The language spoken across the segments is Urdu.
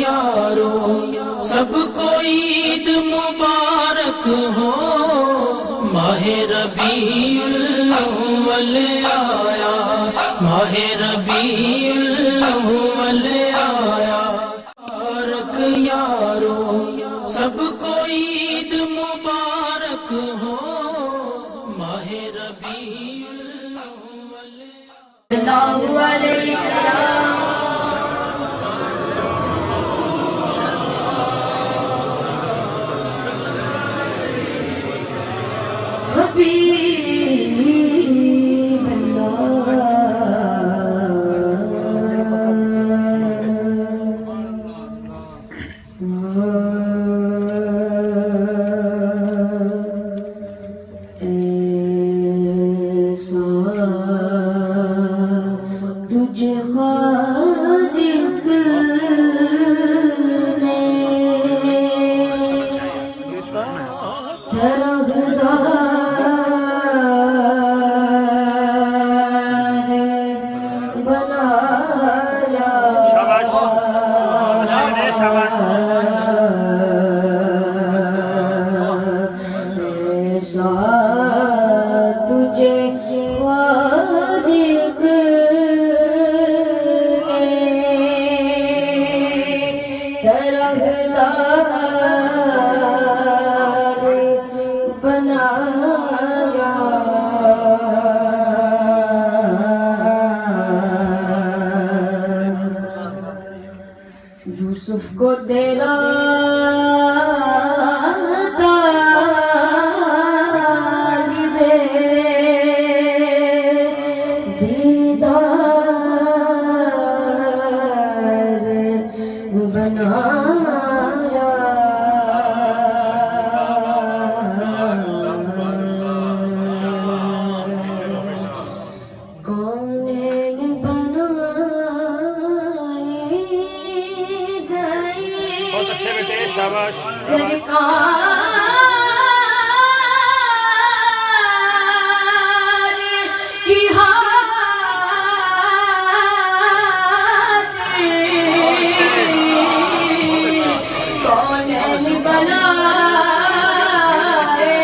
یارو سب کو عید مبارک ہو، ماہ ربیع الاول آیا، ماہ ربیع الاول آیا، مبارک یارو سب کو عید مبارک ہو، ماہ ربیع الاول اللہ علیہ حبیب اللہ تجھے خالق نے یوسف کو تیرا طالب دیدار بنایا، کونین سرکار کی خاطر کونین بنائے گئے،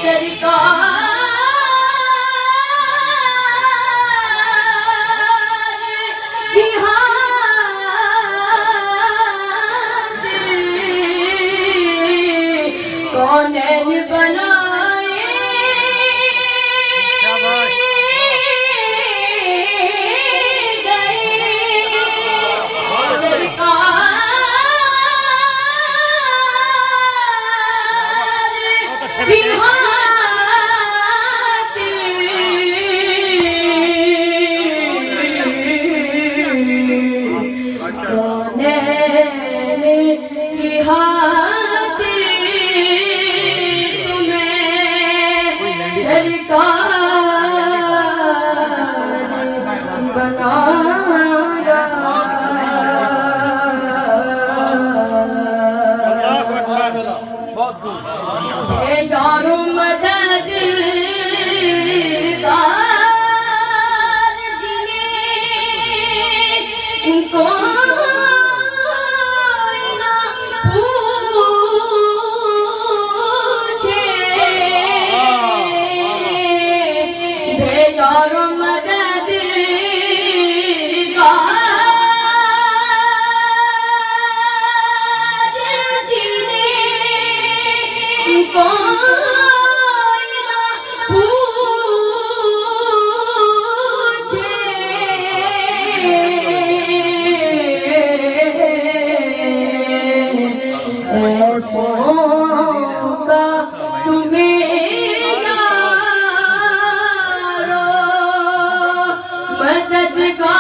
سرکار کونین بنائے گئے، سرکار کی خاطر، کونین کی خاطر سرکار بنایا، اے یارو مدد گار جنہیں کوئی نہ پوچھے، یارو مدد گار جنہیں کوئی نہ پوچھے، ایسوں کا تمہیں یارو مددگار